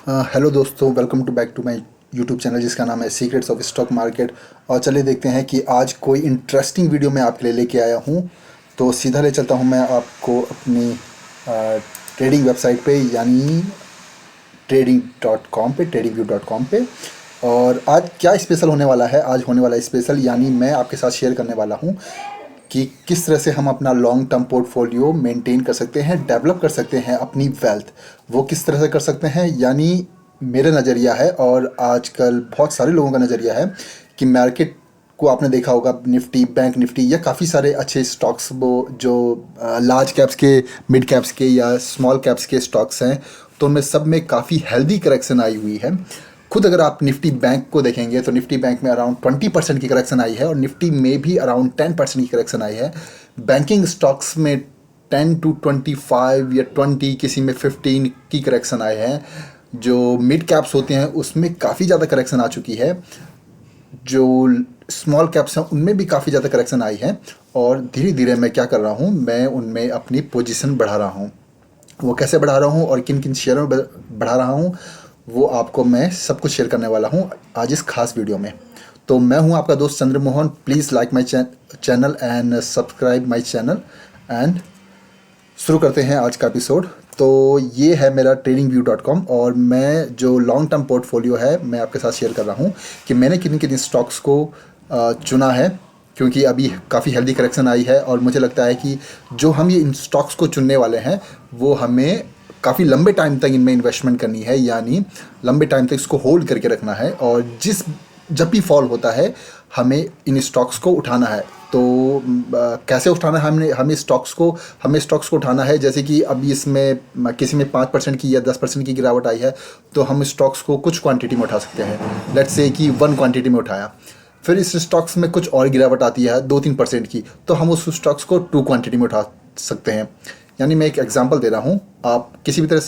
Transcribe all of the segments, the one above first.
Hello दोस्तों, welcome to back to my YouTube channel जिसका नाम है सीक्रेट्स ऑफ स्टॉक मार्केट। और चलिए देखते हैं कि आज कोई इंटरेस्टिंग वीडियो मैं आपके लिए लेके आया हूँ। तो सीधा ले चलता हूँ मैं आपको अपनी ट्रेडिंग वेबसाइट पे, यानी trading.com पे। और आज क्या स्पेशल होने वाला है, आज होने वाला स्पेशल यानी मैं आपके साथ शेयर करने वाला हूँ कि किस तरह से हम अपना लॉन्ग टर्म पोर्टफोलियो मेंटेन कर सकते हैं, डेवलप कर सकते हैं अपनी वेल्थ। वो किस तरह से कर सकते हैं, यानी मेरा नज़रिया है और आजकल बहुत सारे लोगों का नज़रिया है कि मार्केट को आपने देखा होगा, निफ्टी, बैंक निफ्टी या काफ़ी सारे अच्छे स्टॉक्स, वो जो लार्ज कैप्स के, मिड कैप्स के या स्मॉल कैप्स के स्टॉक्स हैं, तो उनमें सब में काफ़ी हेल्दी करेक्शन आई हुई है। खुद अगर आप निफ्टी बैंक को देखेंगे तो निफ्टी बैंक में अराउंड 20% की करेक्शन आई है और निफ्टी में भी अराउंड 10% की करेक्शन आई है। बैंकिंग स्टॉक्स में 10 to 25 या 20, किसी में 15 की करेक्शन आए हैं। जो मिड कैप्स होते हैं उसमें काफ़ी ज़्यादा करेक्शन आ चुकी है। जो स्मॉल कैप्स हैं उनमें भी काफ़ी ज़्यादा करेक्शन आई है। और धीरे धीरे मैं क्या कर रहा हूँ, मैं उनमें अपनी पोजीशन बढ़ा रहा हूँ। वो कैसे बढ़ा रहा हूँ और किन किन शेयरों में बढ़ा रहा हूँ, वो आपको मैं सब कुछ शेयर करने वाला हूँ आज इस खास वीडियो में। तो मैं हूँ आपका दोस्त Chandramohan. Please like my channel and subscribe my channel. And शुरू करते हैं आज का एपिसोड। तो ये है मेरा tradingview.com और मैं जो लॉन्ग टर्म पोर्टफोलियो है मैं आपके साथ शेयर कर रहा हूँ कि मैंने किन किन स्टॉक्स को चुना है, क्योंकि अभी काफ़ी हेल्दी करेक्शन आई है और मुझे लगता है कि जो हम ये इन स्टॉक्स को चुनने वाले हैं वो हमें काफ़ी लंबे टाइम तक इनमें इन्वेस्टमेंट करनी है, यानी लंबे टाइम तक इसको होल्ड करके रखना है। और जब भी फॉल होता है हमें इन स्टॉक्स को उठाना है। तो कैसे उठाना है, हमें स्टॉक्स को उठाना है। जैसे कि अभी इसमें किसी में 5% की या 10% की गिरावट आई है तो हम स्टॉक्स को कुछ क्वांटिटी में उठा सकते हैं। लेट्स से कि 1 क्वांटिटी में उठाया, फिर इस स्टॉक्स में कुछ और गिरावट आती है 2-3% की, तो हम उस स्टॉक्स को 2 क्वांटिटी में उठा सकते हैं। यानी मैं एक एग्जांपल दे रहा हूँ, आप किसी भी तरह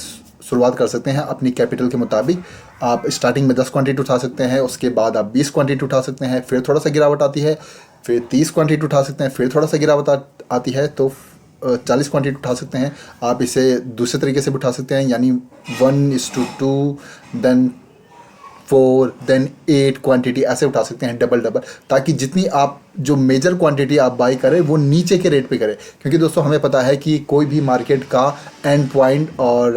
शुरुआत कर सकते हैं अपनी कैपिटल के मुताबिक। आप स्टार्टिंग में 10 क्वांटिटी उठा सकते हैं, उसके बाद आप 20 क्वांटिटी उठा सकते हैं, फिर थोड़ा सा गिरावट आती है, फिर 30 क्वांटिटी उठा सकते हैं, फिर थोड़ा सा गिरावट आती है तो 40 क्वांटिटी उठा सकते हैं। आप इसे दूसरे तरीके से भी उठा सकते हैं, यानी 1:2, देन 4, देन 8 क्वांटिटी ऐसे उठा सकते हैं, डबल डबल, ताकि जितनी आप जो मेजर क्वांटिटी आप बाई करें वो नीचे के रेट पे करें। क्योंकि दोस्तों हमें पता है कि कोई भी मार्केट का एंड पॉइंट और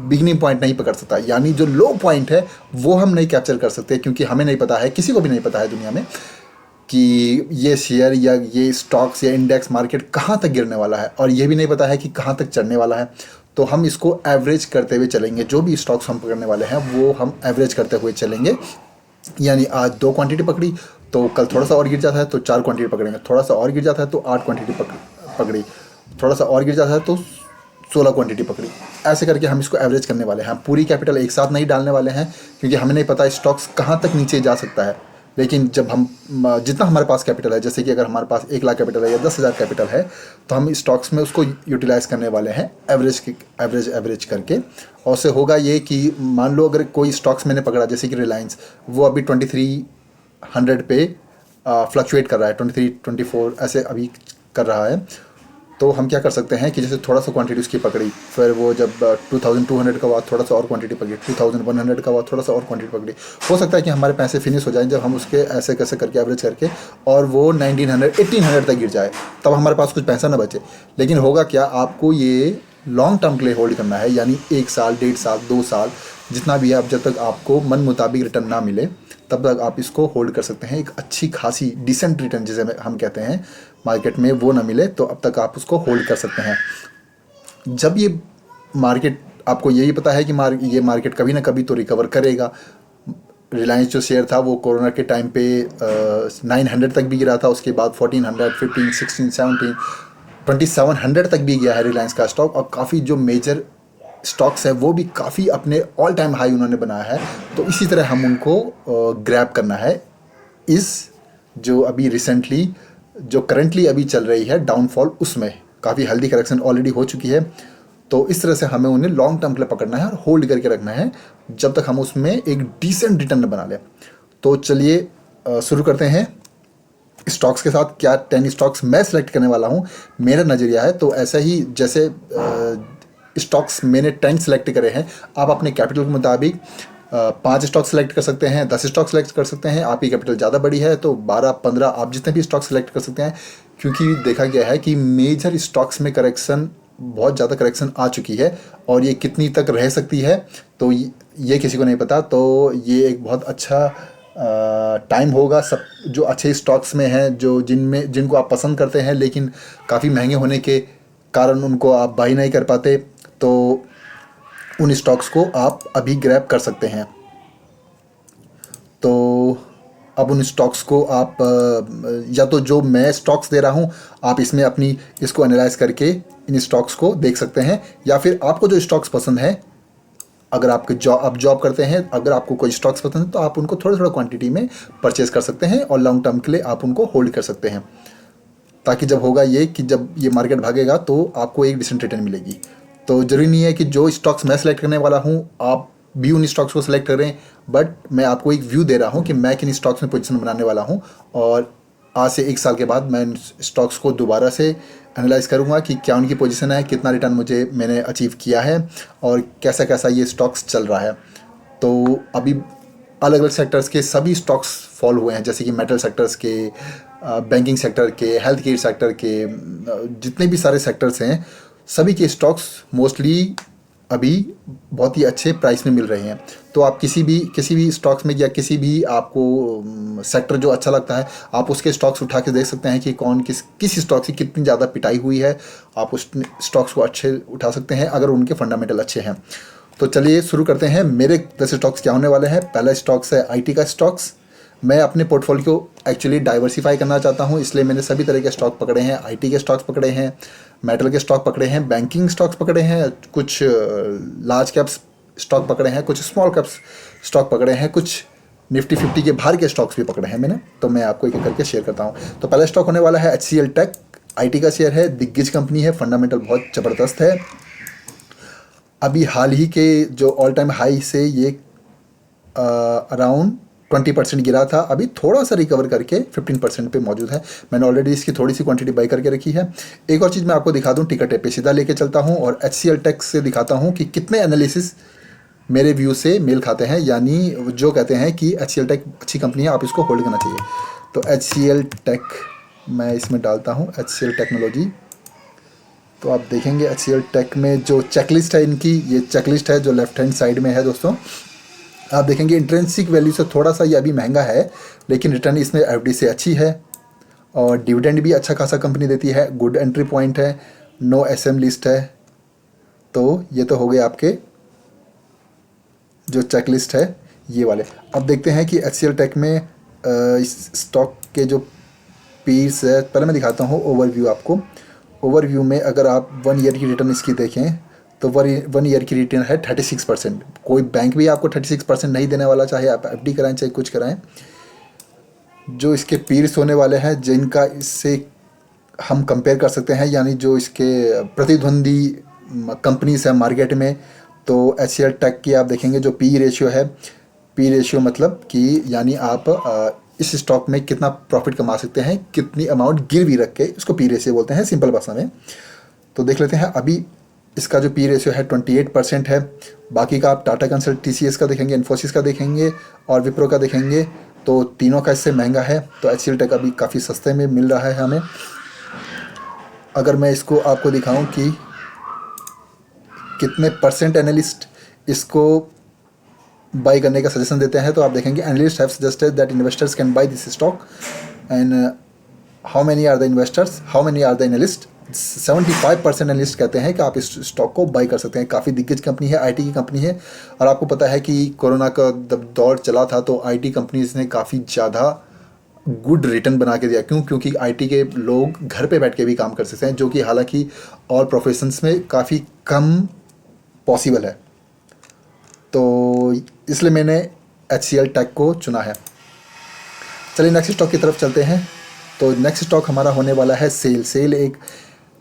बिगनिंग पॉइंट नहीं पकड़ सकता, यानी जो लो पॉइंट है वो हम नहीं कैप्चर कर सकते, क्योंकि हमें नहीं पता है, किसी को भी नहीं पता है दुनिया में कि ये शेयर या ये स्टॉक्स या इंडेक्स मार्केट कहाँ तक गिरने वाला है, और ये भी नहीं पता है कि कहाँ तक चढ़ने वाला है। तो हम इसको एवरेज करते हुए चलेंगे, जो भी स्टॉक्स हम पकड़ने वाले हैं वो हम एवरेज करते हुए चलेंगे। यानी आज 2 क्वांटिटी पकड़ी तो कल थोड़ा सा और गिर जाता है तो 4 क्वांटिटी पकड़ेंगे, थोड़ा सा और गिर जाता है तो 8 क्वांटिटी पकड़ी, थोड़ा सा और गिर जाता है तो 16 क्वांटिटी पकड़ी। ऐसे करके हम इसको एवरेज करने वाले हैं। पूरी कैपिटल एक साथ नहीं डालने वाले हैं, क्योंकि हमें नहीं पता स्टॉक्स कहाँ तक नीचे जा सकता है। लेकिन जब हम जितना हमारे पास कैपिटल है, जैसे कि अगर हमारे पास 1 लाख कैपिटल है या 10,000 कैपिटल है, तो हम स्टॉक्स में उसको यूटिलाइज़ करने वाले हैं एवरेज करके। और उससे होगा ये कि मान लो अगर कोई स्टॉक्स मैंने पकड़ा, जैसे कि रिलायंस, वो अभी 2300 पे फ्लक्चुएट कर रहा है, 23-24 ऐसे अभी कर रहा है। तो हम क्या कर सकते हैं कि जैसे थोड़ा सा क्वांटिटी उसकी पकड़ी, फिर वो जब 2200 का हुआ थोड़ा सा और क्वांटिटी पकड़ी, 2100 का हुआ थोड़ा सा और क्वांटिटी पकड़ी। हो सकता है कि हमारे पैसे फिनिश हो जाएं जब हम उसके ऐसे कैसे करके एवरेज करके, और वो 1900-1800 तक गिर जाए, तब हमारे पास कुछ पैसा ना बचे। लेकिन होगा क्या, आपको ये लॉन्ग टर्म के लिए होल्ड करना है, यानी 1 साल, 1.5 साल, 2 साल, जितना भी है। अब जब तक आपको मन मुताबिक रिटर्न ना मिले तब तक आप इसको होल्ड कर सकते हैं। एक अच्छी खासी डिसेंट रिटर्न जिसे हम कहते हैं मार्केट में, वो ना मिले तो अब तक आप उसको होल्ड कर सकते हैं। जब ये मार्केट, आपको यही पता है कि ये मार्केट कभी ना कभी तो रिकवर करेगा। रिलायंस जो शेयर था वो कोरोना के टाइम पे 900 तक भी गिरा था, उसके बाद 1400, 15, 16, 17, 2700 तक भी गया है रिलायंस का स्टॉक। और काफ़ी जो मेजर स्टॉक्स है वो भी काफ़ी अपने ऑल टाइम हाई उन्होंने बनाया है। तो इसी तरह हम उनको ग्रैब करना है। इस जो अभी रिसेंटली, जो करंटली अभी चल रही है डाउनफॉल, उसमें काफ़ी हेल्दी करेक्शन ऑलरेडी हो चुकी है। तो इस तरह से हमें उन्हें लॉन्ग टर्म के लिए पकड़ना है और होल्ड करके रखना है जब तक हम उसमें एक डिसेंट रिटर्न बना लें। तो चलिए शुरू करते हैं स्टॉक्स के साथ। क्या 10 स्टॉक्स मैं सेलेक्ट करने वाला हूँ, मेरा नज़रिया है। तो ऐसा ही जैसे स्टॉक्स मैंने 10 सेलेक्ट करे हैं। आप अपने कैपिटल के मुताबिक 5 स्टॉक सेलेक्ट कर सकते हैं, 10 स्टॉक सेलेक्ट कर सकते हैं। आपकी कैपिटल ज़्यादा बड़ी है तो 12-15 आप जितने भी स्टॉक सेलेक्ट कर सकते हैं, क्योंकि देखा गया है कि मेजर स्टॉक्स में करेक्शन, बहुत ज़्यादा करेक्शन आ चुकी है और ये कितनी तक रह सकती है तो ये किसी को नहीं पता। तो ये एक बहुत अच्छा टाइम होगा सब जो अच्छे स्टॉक्स में हैं, जो जिनको आप पसंद करते हैं लेकिन काफ़ी महंगे होने के कारण उनको आप बाई नहीं कर पाते, तो उन स्टॉक्स को आप अभी ग्रैब कर सकते हैं। तो अब उन स्टॉक्स को आप या तो जो मैं स्टॉक्स दे रहा हूँ आप इसमें अपनी इसको एनालाइज करके इन स्टॉक्स को देख सकते हैं, या फिर आपको जो स्टॉक्स पसंद है, अगर आप जॉब करते हैं, अगर आपको कोई स्टॉक्स पसंद है तो आप उनको थोड़ा थोड़ा क्वांटिटी में परचेज कर सकते हैं और लॉन्ग टर्म के लिए आप उनको होल्ड कर सकते हैं, ताकि जब होगा ये कि जब ये मार्केट भागेगा तो आपको एक डिसेंट रिटर्न मिलेगी। तो ज़रूरी नहीं है कि जो स्टॉक्स मैं सेलेक्ट करने वाला हूँ आप भी उन स्टॉक्स को सेलेक्ट करें, बट मैं आपको एक व्यू दे रहा हूँ कि मैं किन स्टॉक्स में पोजीशन बनाने वाला हूँ, और आज से 1 साल के बाद मैं स्टॉक्स को दोबारा से एनालाइज करूँगा कि क्या उनकी पोजीशन है, कितना रिटर्न मैंने अचीव किया है और कैसा कैसा ये स्टॉक्स चल रहा है। तो अभी अलग अलग सेक्टर्स के सभी स्टॉक्स फॉल हुए हैं, जैसे कि मेटल सेक्टर्स के, बैंकिंग सेक्टर के, हेल्थ केयर सेक्टर के, जितने भी सारे सेक्टर्स हैं सभी के स्टॉक्स मोस्टली अभी बहुत ही अच्छे प्राइस में मिल रहे हैं। तो आप किसी भी स्टॉक्स में या किसी भी आपको सेक्टर जो अच्छा लगता है आप उसके स्टॉक्स उठा के देख सकते हैं कि कौन किस स्टॉक की कितनी ज़्यादा पिटाई हुई है, आप उस स्टॉक्स को अच्छे उठा सकते हैं अगर उनके फंडामेंटल अच्छे हैं। तो चलिए शुरू करते हैं। मेरे 10 स्टॉक्स क्या होने वाले हैं। पहला स्टॉक्स है आईटी का स्टॉक्स। मैं अपने पोर्टफोलियो को एक्चुअली डाइवर्सिफाई करना चाहता हूं, इसलिए मैंने सभी तरह के स्टॉक पकड़े हैं। आईटी के स्टॉक्स पकड़े हैं, मेटल के स्टॉक पकड़े हैं, बैंकिंग स्टॉक्स पकड़े हैं, कुछ लार्ज कैप्स स्टॉक पकड़े हैं, कुछ स्मॉल कैप्स स्टॉक पकड़े हैं, कुछ निफ्टी 50 के बाहर के स्टॉक्स भी पकड़े हैं मैंने। तो मैं आपको एक एक करके शेयर करता हूँ। तो पहला स्टॉक होने वाला है HCL टेक। आईटी का शेयर है, दिग्गज कंपनी है, फंडामेंटल बहुत ज़बरदस्त है। अभी हाल ही के जो ऑल टाइम हाई से ये अराउंड 20% गिरा था, अभी थोड़ा सा रिकवर करके 15% पे मौजूद है। मैंने ऑलरेडी इसकी थोड़ी सी क्वांटिटी बाई करके रखी है। एक और चीज़ मैं आपको दिखा दूं, टिकट पे सीधा लेके चलता हूं और HCL टेक से दिखाता हूं कि कितने एनालिसिस मेरे व्यू से मेल खाते हैं, यानी जो कहते हैं कि HCL टेक अच्छी कंपनी है, आप इसको होल्ड करना चाहिए। तो HCL टेक मैं इसमें डालता हूँ, HCL टेक्नोलॉजी। तो आप देखेंगे HCL टेक में जो चेकलिस्ट है इनकी, ये चेकलिस्ट है जो लेफ्ट हैंड साइड में है दोस्तों। आप देखेंगे इंट्रिंसिक वैल्यू से थोड़ा सा ये अभी महंगा है, लेकिन रिटर्न इसमें एफडी से अच्छी है और डिविडेंड भी अच्छा खासा कंपनी देती है। गुड एंट्री पॉइंट है, नो SM लिस्ट है। तो ये तो हो गए आपके जो चेकलिस्ट है ये वाले। अब देखते हैं कि HCL टेक में इस स्टॉक के जो पीस है, पहले मैं दिखाता हूँ ओवरव्यू आपको। ओवरव्यू में अगर आप 1 ईयर की रिटर्न इसकी देखें तो 1 ईयर की रिटर्न है 36%। कोई बैंक भी आपको 36% नहीं देने वाला, चाहे आप FD कराएं चाहे कुछ कराएं। जो इसके पीर्स होने वाले हैं जिनका इससे हम कंपेयर कर सकते हैं, यानी जो इसके प्रतिद्वंदी कंपनीज हैं मार्केट में, तो HCL टेक की आप देखेंगे जो पी रेशियो है, पी रेशियो मतलब कि यानी आप इस स्टॉक में कितना प्रॉफिट कमा सकते हैं, कितनी अमाउंट गिरवी रख के, इसको पी रेशियो बोलते हैं सिंपल भाषा में। तो देख लेते हैं। अभी इसका जो पी रेशियो है 28% है। बाकी का आप टाटा कंसल्ट TCS का देखेंगे, इन्फोसिस का देखेंगे और विप्रो का देखेंगे, तो तीनों का इससे महंगा है। तो HCL टेक अभी काफ़ी सस्ते में मिल रहा है हमें। अगर मैं इसको आपको दिखाऊं कि कितने परसेंट एनालिस्ट इसको बाई करने का सजेशन देते हैं, तो आप देखेंगे analyst have suggested that investors can buy this stock and how many are the investors, how many are the analyst. 75% analyst कहते हैं कि आप इस स्टॉक को बाई कर सकते हैं। काफ़ी दिग्गज कंपनी है, IT की कंपनी है। और आपको पता है कि कोरोना का जब दौर चला था तो IT कंपनीज ने काफ़ी ज़्यादा गुड रिटर्न बना के दिया। क्योंकि IT के लोग घर पे बैठ के भी काम कर सकते हैं, जो कि हालांकि और प्रोफेशंस में काफ़ी कम पॉसिबल है। तो इसलिए मैंने HCL टेक को चुना है। चलिए नेक्स्ट स्टॉक की तरफ चलते हैं। तो नेक्स्ट स्टॉक हमारा होने वाला है सेल। सेल एक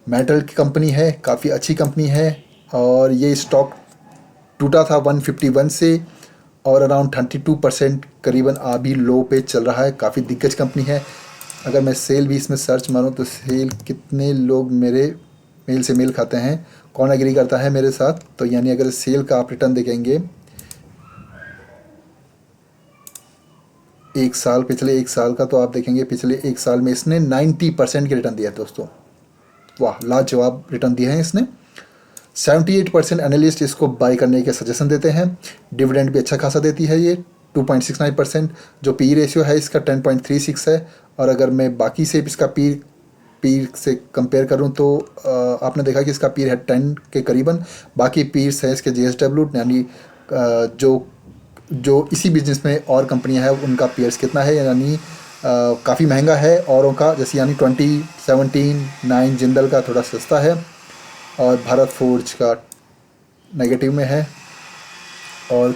मेटल की कंपनी है, काफ़ी अच्छी कंपनी है और ये स्टॉक टूटा था 151 से और अराउंड 32% करीबन अभी लो पे चल रहा है। काफ़ी दिग्गज कंपनी है। अगर मैं सेल भी इसमें सर्च मारूं तो सेल कितने लोग मेरे मेल से मेल खाते हैं कौन एग्री करता है मेरे साथ? तो यानी अगर सेल का आप रिटर्न देखेंगे एक साल, पिछले एक साल का, तो आप देखेंगे पिछले एक साल में इसने 90% के रिटर्न दिया है दोस्तों। वाह, लाजवाब रिटर्न दिए हैं इसने। 78% एनालिस्ट इसको बाई करने के सजेशन देते हैं। डिविडेंड भी अच्छा खासा देती है ये 2.69%। जो पी रेशियो है इसका 10.36 है। और अगर मैं बाकी से इसका पीर से कंपेयर करूं तो आपने देखा कि इसका पीर है 10 के करीबन। बाकी पीर्स है इसके JSW, यानी जो जो इसी बिजनेस में और कंपनियां हैं उनका पीयर्स कितना है, यानी काफ़ी महंगा है औरों का, जैसे यानी 20, 17, 9 जिंदल का थोड़ा सस्ता है और भारत फोर्ज का नेगेटिव में है और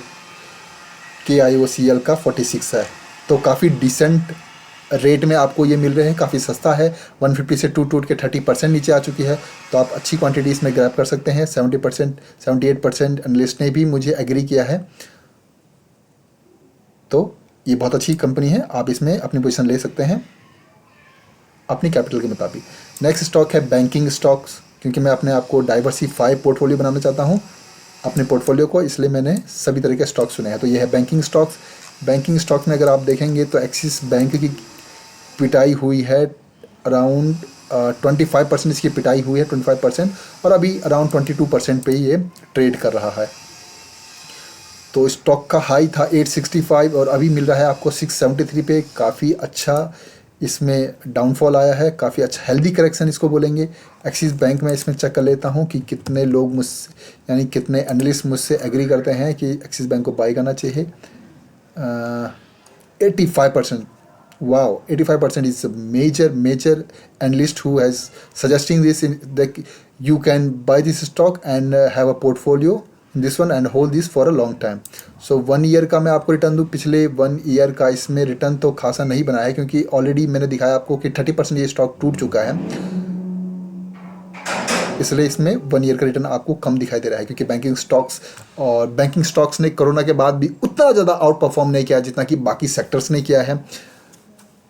KIOCL का 46 है। तो काफ़ी डिसेंट रेट में आपको ये मिल रहे हैं, काफ़ी सस्ता है। 150 से टूट के 30% नीचे आ चुकी है, तो आप अच्छी क्वांटिटी इसमें ग्रैब कर सकते हैं। 70%, 78% एनालिस्ट ने भी मुझे एग्री किया है। तो ये बहुत अच्छी कंपनी है, आप इसमें अपनी पोजीशन ले सकते हैं अपनी कैपिटल के मुताबिक। नेक्स्ट स्टॉक है बैंकिंग स्टॉक्स, क्योंकि मैं अपने आप को डाइवर्सिफाई पोर्टफोलियो बनाना चाहता हूँ अपने पोर्टफोलियो को, इसलिए मैंने सभी तरह के स्टॉक्स चुने हैं। तो ये है बैंकिंग स्टॉक्स। बैंकिंग स्टॉक्स में अगर आप देखेंगे तो एक्सिस बैंक की पिटाई हुई है अराउंड 25% इसकी पिटाई हुई है, 25%, और अभी अराउंड 22% पे ये ट्रेड कर रहा है। तो स्टॉक का हाई था 865 और अभी मिल रहा है आपको 673 पे। काफ़ी अच्छा इसमें डाउनफॉल आया है, काफ़ी अच्छा हेल्दी करेक्शन इसको बोलेंगे। एक्सिस बैंक में इसमें चेक कर लेता हूँ कि कितने लोग मुझसे, यानी कितने एनालिस्ट मुझसे एग्री करते हैं कि एक्सिस बैंक को बाई करना चाहिए। 85%, wow, 85% is a major analyst who has suggesting this in that you can buy this stock and have a portfolio in this one and hold this for a long time. So 1 year का मैं आपको return दूँ, पिछले 1 year का इसमें return तो खासा नहीं बनाया है, क्योंकि ऑलरेडी मैंने दिखाया आपको कि 30% ये स्टॉक टूट चुका है, इसलिए इसमें 1 ईयर का रिटर्न आपको कम दिखाई दे रहा है। क्योंकि बैंकिंग स्टॉक्स ने कोरोना के बाद भी उतना ज़्यादा आउट परफॉर्म नहीं किया जितना कि बाकी सेक्टर्स ने किया है।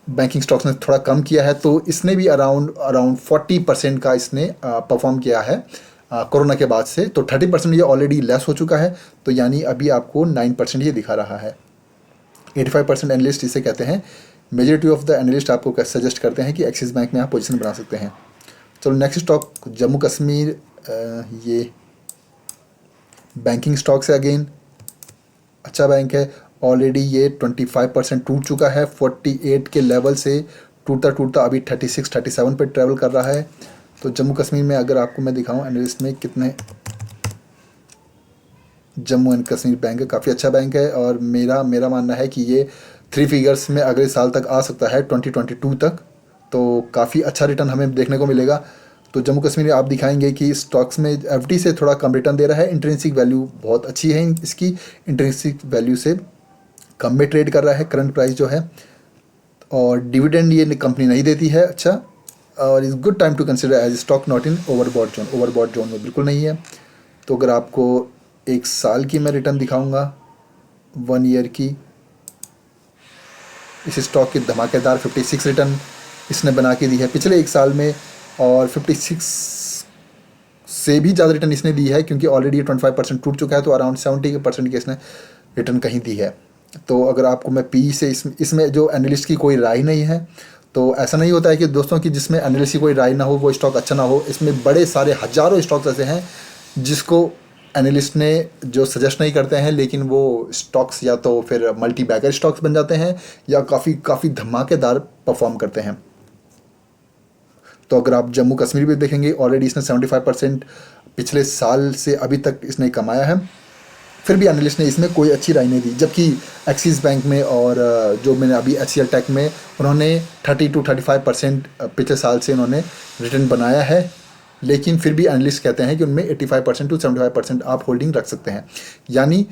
बैंकिंग स्टॉक्स ने थोड़ा कम किया है, तो इसने भी अराउंड 40% का इसने परफॉर्म किया है कोरोना के बाद से। तो 30% ये ऑलरेडी लेस हो चुका है, तो यानी अभी आपको 9% ये दिखा रहा है। 85% एनालिस्ट इसे कहते हैं। मेजॉरिटी ऑफ द एनालिस्ट आपको सजेस्ट करते हैं कि एक्सिस बैंक में आप पोजीशन बना सकते हैं। चलो नेक्स्ट स्टॉक जम्मू कश्मीर, ये बैंकिंग स्टॉक से अगेन अच्छा बैंक है। ऑलरेडी ये 25% टूट चुका है, 48 के लेवल से टूटता अभी 36, 37 पे ट्रैवल कर रहा है। तो जम्मू कश्मीर में अगर आपको मैं दिखाऊं एनालिस्ट में कितने, जम्मू एंड कश्मीर बैंक है, काफ़ी अच्छा बैंक है और मेरा मानना है कि ये 3 फिगर्स में अगले साल तक आ सकता है, 2022 तक। तो काफ़ी अच्छा रिटर्न हमें देखने को मिलेगा। तो जम्मू कश्मीर आप दिखाएंगे कि स्टॉक्स में एफडी से थोड़ा कम रिटर्न दे रहा है। इंट्रिंसिक वैल्यू बहुत अच्छी है इसकी, इंट्रिंसिक वैल्यू से कम में ट्रेड कर रहा है करंट प्राइस जो है, और डिविडेंड ये कंपनी नहीं देती है अच्छा, और is good time to consider as stock not in overbought zone में बिल्कुल नहीं है। तो अगर आपको 1 साल की मैं रिटर्न दिखाऊंगा, 1 ईयर की, इस स्टॉक की धमाकेदार 56 रिटर्न इसने बना के दी है पिछले 1 साल में, और 56 से भी ज़्यादा रिटर्न इसने दी है, क्योंकि ऑलरेडी 25% टूट चुका है, तो अराउंड 70% की इसने रिटर्न कहीं दी है। तो अगर आपको मैं पी से इसमें जो एनालिस्ट की कोई राय नहीं है, तो ऐसा नहीं होता है कि दोस्तों की जिसमें एनालिस्ट की कोई राय ना हो वो स्टॉक अच्छा ना हो। इसमें बड़े सारे हज़ारों स्टॉक्स ऐसे हैं जिसको एनालिस्ट ने जो सजेस्ट नहीं करते हैं, लेकिन वो स्टॉक्स या तो फिर मल्टी बैगर स्टॉक्स बन जाते हैं या काफ़ी धमाकेदार परफॉर्म करते हैं। तो अगर आप जम्मू कश्मीर भी देखेंगे, ऑलरेडी इसने 75% पिछले साल से अभी तक इसने कमाया है, फिर भी एनालिस्ट ने इसमें कोई अच्छी राय नहीं दी। जबकि एक्सिस बैंक में और जो मैंने अभी HCL टेक में, उन्होंने 30 to 35% पिछले साल से उन्होंने रिटर्न बनाया है, लेकिन फिर भी एनालिस्ट कहते हैं कि उनमें 85% to 75% आप होल्डिंग रख सकते हैं। यानी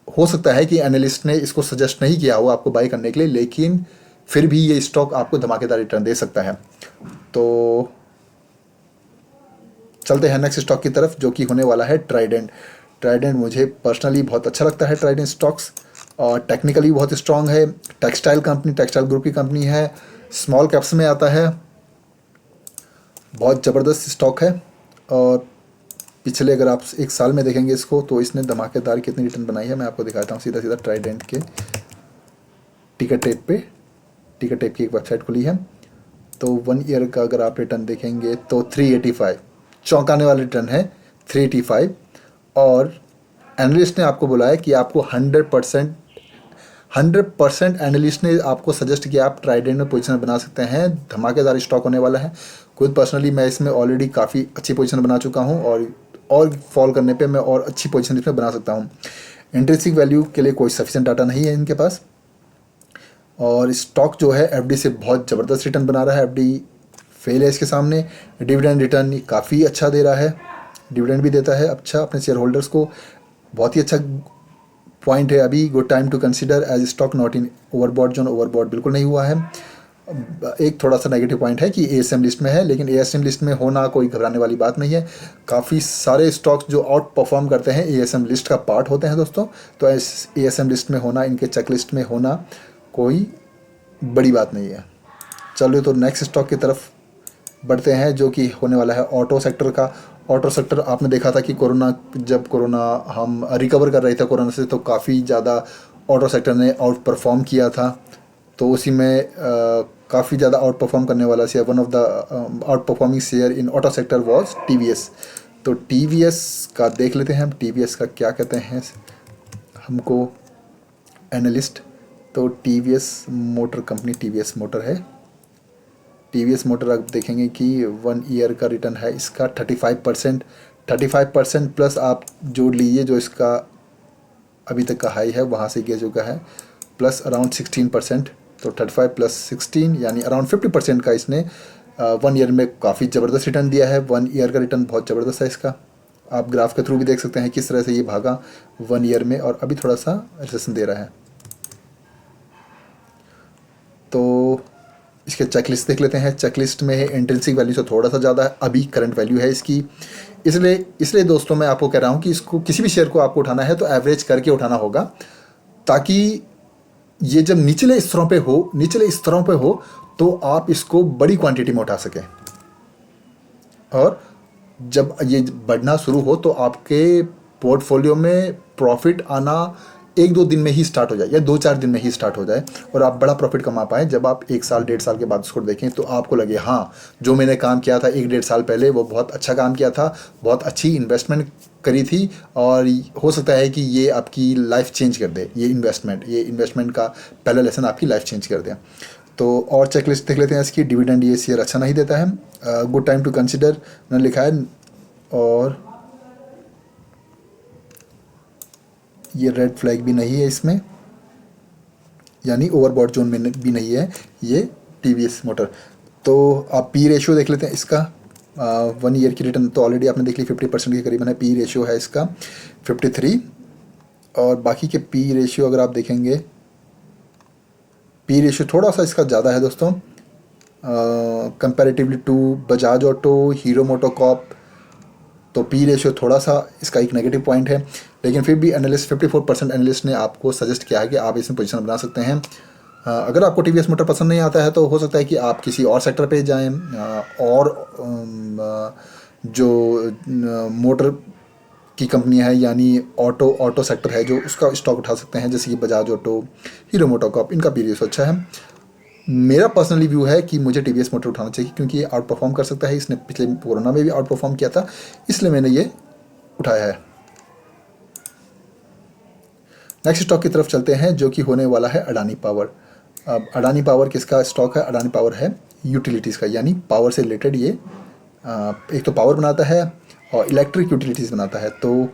हो सकता है कि एनालिस्ट ने इसको सजेस्ट नहीं किया हो आपको बाई करने के लिए, लेकिन फिर भी ये स्टॉक आपको धमाकेदार रिटर्न दे सकता है। तो चलते हैं नेक्स्ट स्टॉक की तरफ, जो कि होने वाला है ट्राइडेंट मुझे पर्सनली बहुत अच्छा लगता है ट्राइडेंट स्टॉक्स, और टेक्निकली बहुत स्ट्रांग है। टेक्सटाइल ग्रुप की कंपनी है, स्मॉल कैप्स में आता है, बहुत ज़बरदस्त स्टॉक है और पिछले अगर आप एक साल में देखेंगे इसको तो इसने धमाकेदार कितनी रिटर्न बनाई है मैं आपको दिखाता हूँ। सीधा सीधा ट्राइडेंट के टिकट टेप की एक वेबसाइट खुली है। तो 1 ईयर का अगर आप रिटर्न देखेंगे तो 385, चौंकाने वाला रिटर्न है 385। और एनालिस्ट ने आपको बोला है कि आपको 100% एनालिस्ट ने आपको सजेस्ट किया आप ट्राइडेंट में पोजीशन बना सकते हैं। धमाकेदार स्टॉक होने वाला है। खुद पर्सनली मैं इसमें ऑलरेडी काफ़ी अच्छी पोजीशन बना चुका हूं और फॉल करने पे मैं और अच्छी पोजीशन इसमें बना सकता हूं। इंट्रिंसिक वैल्यू के लिए कोई सफिशिएंट डाटा नहीं है इनके पास। और स्टॉक जो है एफडी से बहुत ज़बरदस्त रिटर्न बना रहा है। एफडी फेल है इसके सामने। डिविडेंड रिटर्न काफ़ी अच्छा दे रहा है, डिविडेंड भी देता है अच्छा अपने शेयर होल्डर्स को। बहुत ही अच्छा पॉइंट है अभी। Good time to consider as stock not in overbought zone. Overbought बिल्कुल नहीं हुआ है। एक थोड़ा सा नेगेटिव पॉइंट है कि एएसएम लिस्ट में है, लेकिन एएसएम लिस्ट में होना कोई घबराने वाली बात नहीं है। काफ़ी सारे स्टॉक्स जो आउट परफॉर्म करते हैं एएसएम लिस्ट का पार्ट होते हैं दोस्तों। तो एएसएम लिस्ट में होना, इनके चेक लिस्ट में होना कोई बड़ी बात नहीं है। चलो तो नेक्स्ट स्टॉक की तरफ बढ़ते हैं जो कि होने वाला है ऑटो सेक्टर का। ऑटो सेक्टर आपने देखा था कि जब कोरोना हम रिकवर कर रहे थे कोरोना से, तो काफ़ी ज़्यादा ऑटो सेक्टर ने आउट परफॉर्म किया था। तो उसी में काफ़ी ज़्यादा आउट परफॉर्म करने वाला share, one of the out performing share in auto sector was TVS. तो टीवीएस का देख लेते हैं हम, टीवीएस का क्या कहते हैं हमको एनालिस्ट। तो TVS motor company, TVS motor है। टीवीएस मोटर आप देखेंगे कि 1 ईयर का रिटर्न है इसका 35% प्लस आप जोड़ लीजिए जो इसका अभी तक का हाई है वहाँ से गिर चुका है, प्लस अराउंड 16%। तो 35 प्लस 16 यानी अराउंड 50% का इसने 1 ईयर में काफ़ी ज़बरदस्त रिटर्न दिया है। 1 ईयर का रिटर्न बहुत ज़बरदस्त है इसका। आप ग्राफ के थ्रू भी देख सकते हैं किस तरह से ये भागा 1 ईयर में, और अभी थोड़ा सा रिसेशन दे रहा है। तो इसके चेकलिस्ट देख लेते हैं। चेकलिस्ट में इंट्रिंसिक वैल्यू से थोड़ा सा ज़्यादा है, अभी करंट वैल्यू है इसकी। इसलिए दोस्तों मैं आपको कह रहा हूँ कि इसको किसी भी शेयर को आपको उठाना है तो एवरेज करके उठाना होगा, ताकि ये जब निचले स्तरों पे हो तो आप इसको बड़ी क्वांटिटी में उठा सकें। और जब ये बढ़ना शुरू हो तो आपके पोर्टफोलियो में प्रॉफिट आना 1-2 दिन में ही स्टार्ट हो जाए या 2-4 दिन में ही स्टार्ट हो जाए, और आप बड़ा प्रॉफिट कमा पाएँ। जब आप 1 साल 1.5 साल के बाद उसको देखें तो आपको लगे हाँ, जो मैंने काम किया था 1-1.5 साल पहले वो बहुत अच्छा काम किया था, बहुत अच्छी इन्वेस्टमेंट करी थी, और हो सकता है कि ये आपकी लाइफ चेंज कर दे। ये इन्वेस्टमेंट का पहला लेसन आपकी लाइफ चेंज कर दे। तो और चेकलिस्ट देख लेते हैं इसकी। डिविडेंड ये शेयर अच्छा नहीं देता है। गुड टाइम टू कंसिडर ने लिखा है, और ये रेड फ्लैग भी नहीं है इसमें, यानी ओवरबॉट जोन में भी नहीं है ये टीवीएस मोटर। तो आप पी रेशियो देख लेते हैं इसका। 1 ईयर की रिटर्न तो ऑलरेडी आपने देख ली 50% के करीबन है। पी रेशियो है इसका 53, और बाकी के पी रेशियो अगर आप देखेंगे, पी रेशियो थोड़ा सा इसका ज़्यादा है दोस्तों कंपैरेटिवली टू बजाज ऑटो, हीरो मोटोकॉर्प। तो पी रेशियो थोड़ा सा इसका एक नेगेटिव पॉइंट है, लेकिन फिर भी एनालिस्ट 54% एनालिस्ट ने आपको सजेस्ट किया है कि आप इसमें पोजीशन बना सकते हैं। अगर आपको टीवीएस मोटर पसंद नहीं आता है तो हो सकता है कि आप किसी और सेक्टर पे जाएं, और जो मोटर की कंपनी है यानी ऑटो सेक्टर है जो उसका स्टॉक उठा सकते हैं, जैसे कि बजाज ऑटो, हीरो मोटोकॉर्प। इनका पी रेशियो अच्छा है। मेरा पर्सनली व्यू है कि मुझे टीवीएस मोटर उठाना चाहिए, क्योंकि ये आउट परफॉर्म कर सकता है। इसने पिछले कोरोना में भी आउट परफॉर्म किया था, इसलिए मैंने ये उठाया है। नेक्स्ट स्टॉक की तरफ चलते हैं जो कि होने वाला है अडानी पावर। अब अडानी पावर किसका स्टॉक है? अडानी पावर है यूटिलिटीज़ का, यानी पावर से रिलेटेड ये एक तो पावर बनाता है और इलेक्ट्रिक यूटिलिटीज़ बनाता है। तो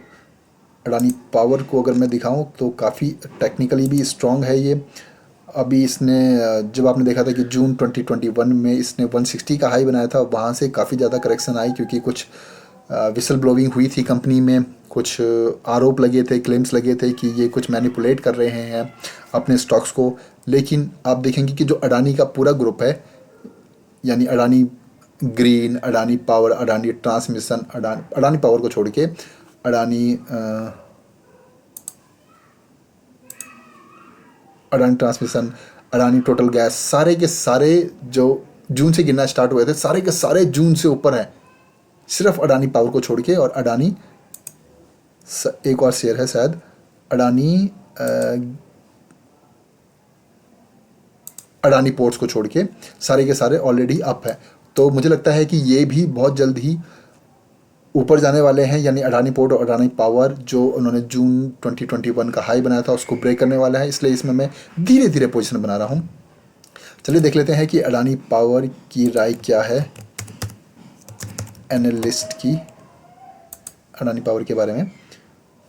अडानी पावर को अगर मैं दिखाऊं तो काफ़ी टेक्निकली भी स्ट्रॉन्ग है ये। अभी इसने जब आपने देखा था कि जून 2021 में इसने 160 का हाई बनाया था, वहाँ से काफ़ी ज़्यादा करेक्शन आई, क्योंकि कुछ विसल ब्लोइंग हुई थी कंपनी में, कुछ आरोप लगे थे, क्लेम्स लगे थे कि ये कुछ मैनिपुलेट कर रहे हैं अपने स्टॉक्स को। लेकिन आप देखेंगे कि जो अडानी का पूरा ग्रुप है, यानी Adani green, Adani power, Adani transmission, Adani power को छोड़ के Adani transmission, Adani total gas, सारे के सारे जो जून से गिरना स्टार्ट हुए थे, सारे के सारे जून से ऊपर हैं। सिर्फ अडानी पावर को छोड़ के, और अडानी एक और शेयर है शायद, अडानी अडानी पोर्ट्स को छोड़ के सारे के सारे ऑलरेडी अप है। तो मुझे लगता है कि ये भी बहुत जल्द ही ऊपर जाने वाले हैं, यानी अडानी पोर्ट और अडानी पावर जो उन्होंने जून 2021 का हाई बनाया था उसको ब्रेक करने वाला है, इसलिए इसमें मैं धीरे धीरे पोजीशन बना रहा हूँ। चलिए देख लेते हैं कि अडानी पावर की राय क्या है एनालिस्ट की अडानी पावर के बारे में।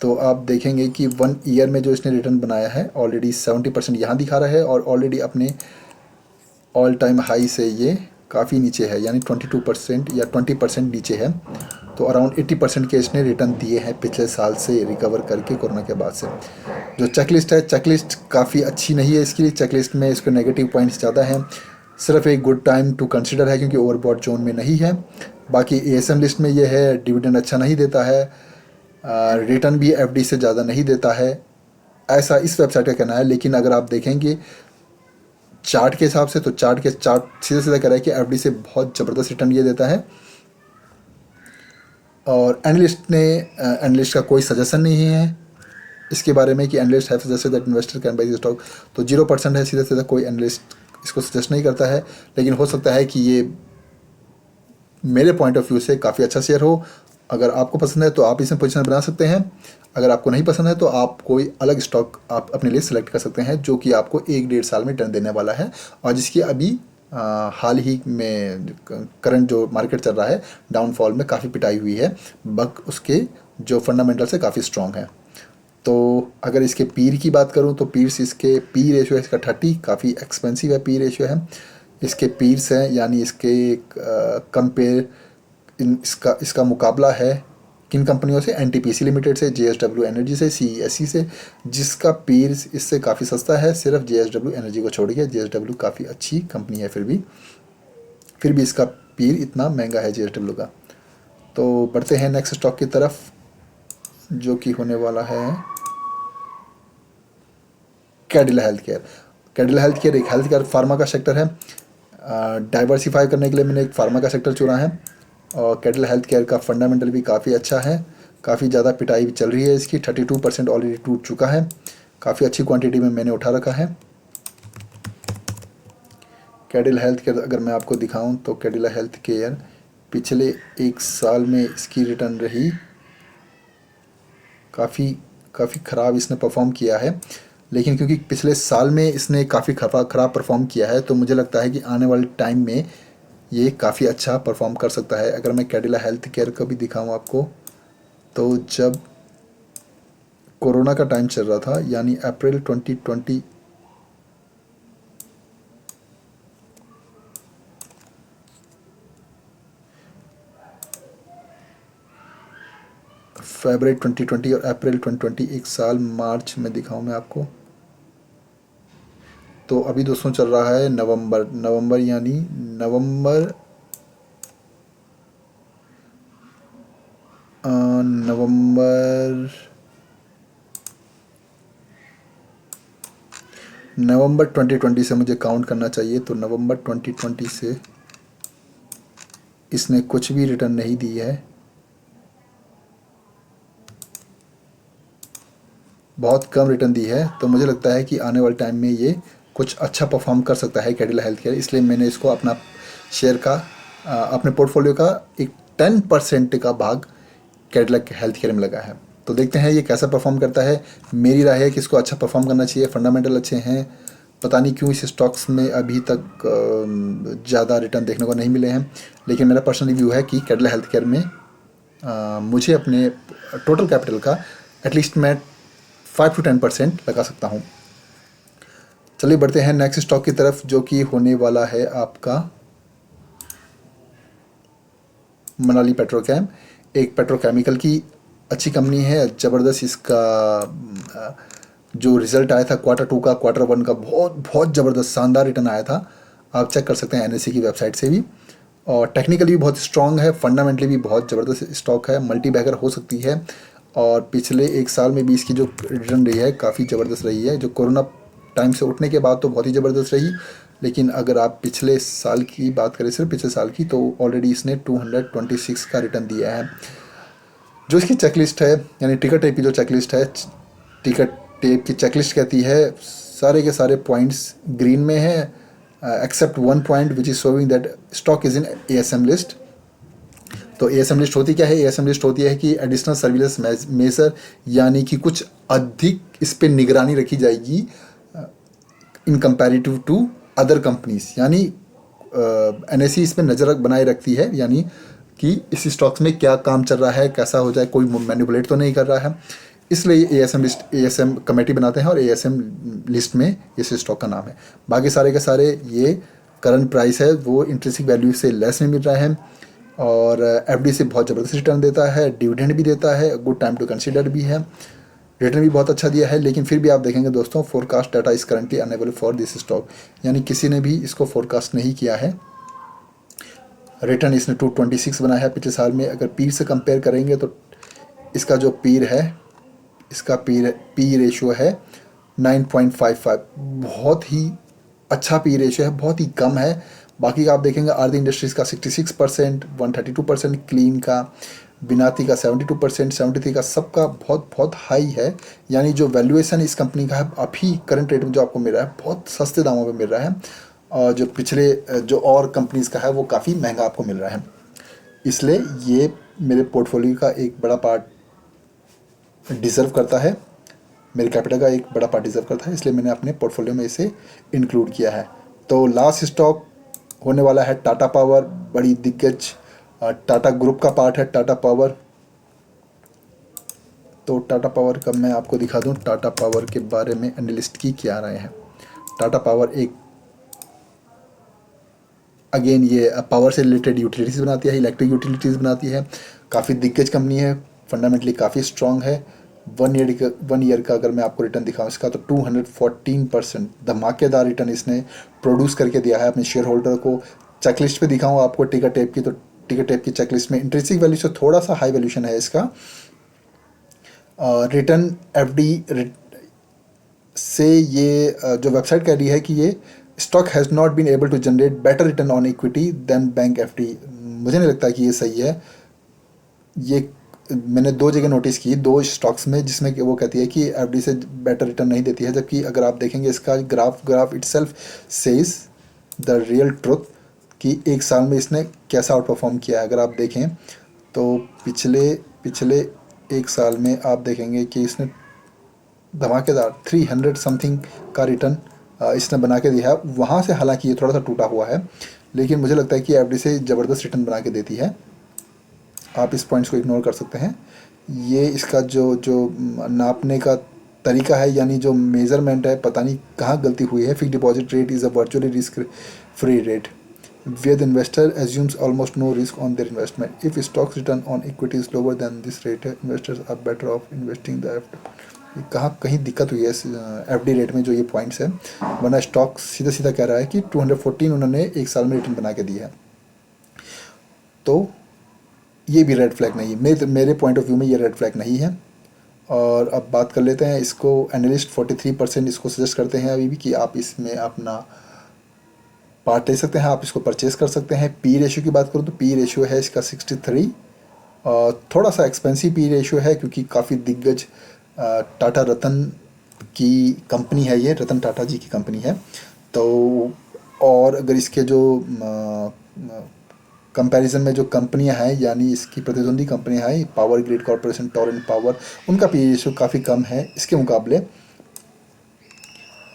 तो आप देखेंगे कि 1 ईयर में जो इसने रिटर्न बनाया है ऑलरेडी 70% यहाँ दिखा रहा है, और ऑलरेडी अपने ऑल टाइम हाई से ये काफ़ी नीचे है, यानी 22% या 20% नीचे है। तो अराउंड 80% के इसने रिटर्न दिए हैं पिछले साल से रिकवर करके कोरोना के बाद से। जो चेकलिस्ट है, चेकलिस्ट काफ़ी अच्छी नहीं है इसके लिए, चेकलिस्ट में इसके नेगेटिव पॉइंट्स ज़्यादा हैं। सिर्फ एक गुड टाइम टू कंसिडर है क्योंकि ओवरबॉट जोन में नहीं है। बाकी एएसएम लिस्ट में ये है, डिविडेंड अच्छा नहीं देता है, रिटर्न भी एफडी से ज़्यादा नहीं देता है, ऐसा इस वेबसाइट का कहना है। लेकिन अगर आप देखेंगे चार्ट के हिसाब से, तो चार्ट सीधा सीधा कह रहा है कि एफडी से बहुत ज़बरदस्त रिटर्न ये देता है। और एनालिस्ट का कोई सजेशन नहीं है इसके बारे में कि analyst have suggested that investor can by this stock. तो 0% है, सीधा सीधा कोई एनालिस्ट इसको सजेस्ट नहीं करता है। लेकिन हो सकता है कि ये मेरे पॉइंट ऑफ व्यू से काफ़ी अच्छा शेयर हो। अगर आपको पसंद है तो आप इसमें पोजीशन बना सकते हैं, अगर आपको नहीं पसंद है तो आप कोई अलग स्टॉक आप अपने लिए सिलेक्ट कर सकते हैं जो कि आपको 1-1.5 साल में रिटर्न देने वाला है, और जिसकी अभी हाल ही में करंट जो मार्केट चल रहा है डाउनफॉल में काफ़ी पिटाई हुई है, बट उसके जो फंडामेंटल्स है काफ़ी स्ट्रॉन्ग है। तो अगर इसके पीर की बात करूं तो पीर्स इसके पी रेशियो है इसका 30, काफ़ी एक्सपेंसिव है पी रेशियो है। इसके पीर्स हैं, यानी इसके कंपेयर इसका मुकाबला है किन कंपनियों से, एनटीपीसी लिमिटेड से, जेएसडब्ल्यू एनर्जी से, सीईएससी से, जिसका पीर्स इससे काफ़ी सस्ता है सिर्फ जेएसडब्ल्यू एनर्जी को छोड़ के। जेएसडब्ल्यू काफ़ी अच्छी कंपनी है, फिर भी इसका पीर इतना महंगा है जेएसडब्ल्यू का। तो बढ़ते हैं नेक्स्ट स्टॉक की तरफ जो कि होने वाला है Cadila health care. Cadila health care एक हेल्थ केयर फार्मा का सेक्टर है। डाइवर्सिफाई करने के लिए मैंने एक फार्मा का सेक्टर चुना है, और कैडिला हेल्थ केयर का फंडामेंटल भी काफ़ी अच्छा है। काफ़ी ज़्यादा पिटाई भी चल रही है इसकी, 32% ऑलरेडी टूट चुका है, काफ़ी अच्छी क्वांटिटी में मैंने उठा रखा है। कैडिला हेल्थ केयर अगर मैं आपको दिखाऊं तो कैडिला हेल्थ केयर पिछले 1 साल में इसकी रिटर्न रही काफ़ी ख़राब इसने परफॉर्म किया है। लेकिन क्योंकि पिछले साल में इसने काफ़ी ख़राब परफॉर्म किया है, तो मुझे लगता है कि आने वाले टाइम में ये काफ़ी अच्छा परफॉर्म कर सकता है। अगर मैं कैडिला हेल्थ केयर का भी दिखाऊं आपको, तो जब कोरोना का टाइम चल रहा था, यानी अप्रैल 2020 फरवरी 2020 और अप्रैल 2020 1 साल मार्च में दिखाऊं मैं आपको, तो अभी दोस्तों चल रहा है नवंबर यानी नवंबर 2020 से मुझे काउंट करना चाहिए। तो नवंबर 2020 से इसने कुछ भी रिटर्न नहीं दी है, बहुत कम रिटर्न दी है। तो मुझे लगता है कि आने वाले टाइम में ये कुछ अच्छा परफॉर्म कर सकता है कैडिला हेल्थ केयर, इसलिए मैंने इसको अपना शेयर का अपने पोर्टफोलियो का एक 10% का भाग कैडिला हेल्थ केयर में लगा है। तो देखते हैं ये कैसा परफॉर्म करता है। मेरी राय है कि इसको अच्छा परफॉर्म करना चाहिए, फंडामेंटल अच्छे हैं। पता नहीं क्यों इस स्टॉक्स में अभी तक ज़्यादा रिटर्न देखने को नहीं मिले हैं, लेकिन मेरा पर्सनल व्यू है कि कैडिला हेल्थ केयर में मुझे अपने टोटल कैपिटल का एटलीस्ट मैं 5 to 10% लगा सकता हूँ। चलिए बढ़ते हैं नेक्स्ट स्टॉक की तरफ जो कि होने वाला है आपका मनाली पेट्रोकेम। एक पेट्रोकेमिकल की अच्छी कंपनी है, ज़बरदस्त इसका जो रिज़ल्ट आया था Q2 का Q1 का बहुत ज़बरदस्त शानदार रिटर्न आया था। आप चेक कर सकते हैं एनएससी की वेबसाइट से भी, और टेक्निकली भी बहुत स्ट्रॉन्ग है, फंडामेंटली भी बहुत ज़बरदस्त स्टॉक है, मल्टी बैगर हो सकती है। और पिछले 1 साल में भी इसकी जो रिटर्न रही है काफ़ी ज़बरदस्त रही है, जो कोरोना टाइम से उठने के बाद तो बहुत ही ज़बरदस्त रही, लेकिन अगर आप पिछले साल की बात करें, सिर्फ पिछले साल की, तो ऑलरेडी इसने 226 का रिटर्न दिया है। जो इसकी चेकलिस्ट है, यानी टिकट टेप की जो चेकलिस्ट है, टिकट टेप की चेकलिस्ट कहती है सारे के सारे पॉइंट्स ग्रीन में है, except one point which is showing that stock is in ASM list. तो एएसएम लिस्ट होती क्या है? एएसएम लिस्ट होती है कि एडिशनल सर्विलेंस मेजर, यानी कि कुछ अधिक इस पर निगरानी रखी जाएगी इन कंपैरेटिव टू अदर कंपनीज, यानी एनएसई इस पर नज़र बनाए रखती है, यानी कि इस स्टॉक्स में क्या काम चल रहा है, कैसा हो जाए, कोई मैनिपुलेट तो नहीं कर रहा है। इसलिए एएसएम लिस्ट, एएसएम कमेटी बनाते हैं और एएसएम लिस्ट में इस स्टॉक का नाम है। बाकी सारे के सारे ये करंट प्राइस है वो इंट्रिंसिक वैल्यू से लेस में मिल रहा है, और एफडी से बहुत ज़बरदस्त रिटर्न देता है, डिविडेंड भी देता है, गुड टाइम टू कंसीडर भी है, रिटर्न भी बहुत अच्छा दिया है। लेकिन फिर भी आप देखेंगे दोस्तों, forecast data is currently unable for this stock, यानी किसी ने भी इसको फोरकास्ट नहीं किया है। रिटर्न इसने 226 बनाया है पिछले साल में। अगर पीर से कंपेयर करेंगे तो इसका जो पीर है, इसका पी रेशियो है 9.55, बहुत ही अच्छा पी रेशियो है, बहुत ही कम है। बाकी का आप देखेंगे आरती इंडस्ट्रीज़ का 66%, 132% क्लीन का, बिनाती का 72%, 73 का, सबका बहुत बहुत हाई है। यानी जो वैल्यूएशन इस कंपनी का है अभी करंट रेट में जो आपको मिल रहा है बहुत सस्ते दामों पे मिल रहा है, और जो पिछले जो और कंपनीज़ का है वो काफ़ी महंगा आपको मिल रहा है। इसलिए ये मेरे पोर्टफोलियो का एक बड़ा पार्ट डिज़र्व करता है, मेरे कैपिटल का एक बड़ा पार्ट डिज़र्व करता है, इसलिए मैंने अपने पोर्टफोलियो में इसे इंक्लूड किया है। तो लास्ट स्टॉक होने वाला है टाटा पावर, बड़ी दिग्गज टाटा ग्रुप का पार्ट है टाटा पावर। तो टाटा पावर का मैं आपको दिखा दूं, टाटा पावर के बारे में एनालिस्ट की क्या राय है। टाटा पावर एक, अगेन ये पावर से रिलेटेड यूटिलिटीज़ बनाती है, इलेक्ट्रिक यूटिलिटीज़ बनाती है, काफ़ी दिग्गज कंपनी है, फंडामेंटली काफ़ी स्ट्रॉन्ग है। वन ईयर का अगर मैं आपको रिटर्न दिखाऊं इसका, तो 214% धमाकेदार रिटर्न इसने प्रोड्यूस करके दिया है अपने शेयर होल्डर को। चेकलिस्ट पे दिखाऊं आपको टिकट टेप की, तो टिकट टेप की चेकलिस्ट में इंट्रिंसिक वैल्यू से थोड़ा सा हाई वैल्यूशन है इसका। रिटर्न एफडी से ये जो वेबसाइट कह रही है कि ये stock has not been able to generate better return on equity than bank FD, मुझे नहीं लगता कि ये सही है। ये मैंने दो जगह नोटिस की, दो स्टॉक्स में, जिसमें कि वो कहती है कि एफडी से बेटर रिटर्न नहीं देती है, जबकि अगर आप देखेंगे इसका graph itself says the real truth कि एक साल में इसने कैसा आउट परफॉर्म किया है। अगर आप देखें तो पिछले एक साल में आप देखेंगे कि इसने धमाकेदार 300 समथिंग का रिटर्न इसने बना के दिया है। वहाँ से हालांकि ये थोड़ा सा टूटा हुआ है, लेकिन मुझे लगता है कि एफडी से ज़बरदस्त रिटर्न बना के देती है। आप इस पॉइंट्स को इग्नोर कर सकते हैं। ये इसका जो नापने का तरीका है, यानी जो मेज़रमेंट है, पता नहीं कहाँ गलती हुई है। Fix deposit rate is a virtually risk free rate where the investor assumes almost no risk on their investment. If stocks return on equity is lower than this rate, investors are better off investing the कहाँ कहीं दिक्कत हुई है FD rate में, जो ये points है, वरना स्टॉक सीधा सीधा कह रहा है कि 214 उन्होंने एक साल में रिटर्न बना के दिया है। तो ये भी रेड फ्लैग नहीं है, मेरे पॉइंट ऑफ व्यू में ये रेड फ्लैग नहीं है। और अब बात कर लेते हैं इसको, एनालिस्ट 43% इसको सजेस्ट करते हैं अभी भी कि आप इसमें अपना पार्ट ले सकते हैं, आप इसको परचेस कर सकते हैं। पी रेशियो की बात करूँ तो पी रेशियो है इसका 63, और थोड़ा सा एक्सपेंसिव पी रेशियो है क्योंकि काफ़ी दिग्गज टाटा रतन की कंपनी है, ये रतन टाटा जी की कंपनी है। तो और अगर इसके जो कंपैरिजन में जो कंपनियां हैं, यानी इसकी प्रतिद्वंदी कंपनियां हैं, power grid corporation, Torrent power, उनका पी रेशियो काफ़ी कम है इसके मुकाबले।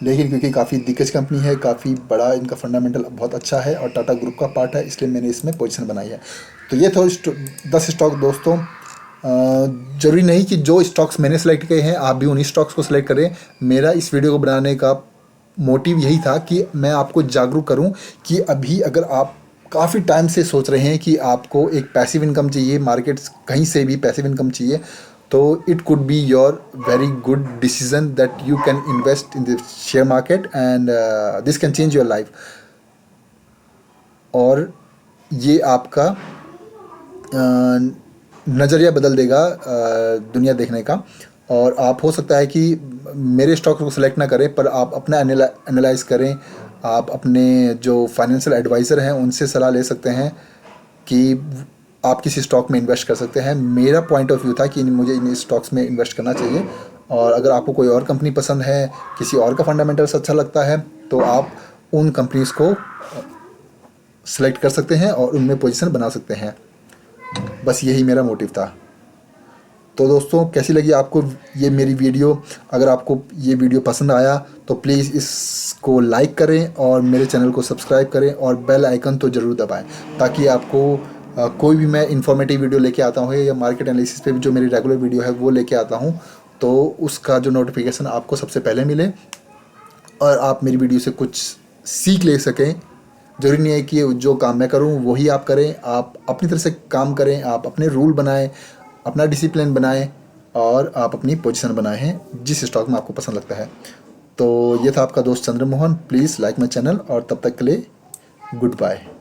लेकिन क्योंकि काफ़ी दिग्गज कंपनी है, काफ़ी बड़ा इनका फंडामेंटल बहुत अच्छा है और टाटा ग्रुप का पार्ट है, इसलिए मैंने इसमें पोजीशन बनाई है। तो ये थे 10 स्टॉक दोस्तों। ज़रूरी नहीं कि जो स्टॉक्स मैंने सेलेक्ट किए हैं आप भी उन्हीं स्टॉक्स को सिलेक्ट करें। मेरा इस वीडियो को बनाने का मोटिव यही था कि मैं आपको जागरूक करूं कि अभी अगर आप काफ़ी टाइम से सोच रहे हैं कि आपको एक पैसिव इनकम चाहिए, मार्केट्स कहीं से भी पैसिव इनकम चाहिए, तो it could be your very good decision that you can invest in the share market and this can change your life। और ये आपका नज़रिया बदल देगा दुनिया देखने का। और आप हो सकता है कि मेरे स्टॉक को सिलेक्ट ना करें, पर आप अपना एनालाइज करें, आप अपने जो फाइनेंशियल एडवाइज़र हैं उनसे सलाह ले सकते हैं कि आप किसी स्टॉक में इन्वेस्ट कर सकते हैं। मेरा पॉइंट ऑफ व्यू था कि मुझे इन स्टॉक्स में इन्वेस्ट करना चाहिए, और अगर आपको कोई और कंपनी पसंद है, किसी और का फंडामेंटल्स अच्छा लगता है, तो आप उन कंपनीज़ को सेलेक्ट कर सकते हैं और उनमें पोजीशन बना सकते हैं। बस यही मेरा मोटिव था। तो दोस्तों, कैसी लगी आपको ये मेरी वीडियो? अगर आपको ये वीडियो पसंद आया तो प्लीज़ इसको लाइक करें और मेरे चैनल को सब्सक्राइब करें और बेल आइकन तो ज़रूर दबाएं, ताकि आपको कोई भी मैं इन्फॉर्मेटिव वीडियो लेके आता हूँ या मार्केट एनालिसिस पे भी जो मेरी रेगुलर वीडियो है वो लेके आता हूँ, तो उसका जो नोटिफिकेशन आपको सबसे पहले मिले और आप मेरी वीडियो से कुछ सीख ले सकें। ज़रूरी नहीं है कि जो काम मैं करूं वही आप करें, आप अपनी तरह से काम करें, आप अपने रूल बनाएं, अपना डिसिप्लिन बनाएं और आप अपनी पोजीशन बनाएं हैं जिस स्टॉक में आपको पसंद लगता है। तो ये था आपका दोस्त Chandramohan. Please like my channel, और तब तक के लिए गुड बाय।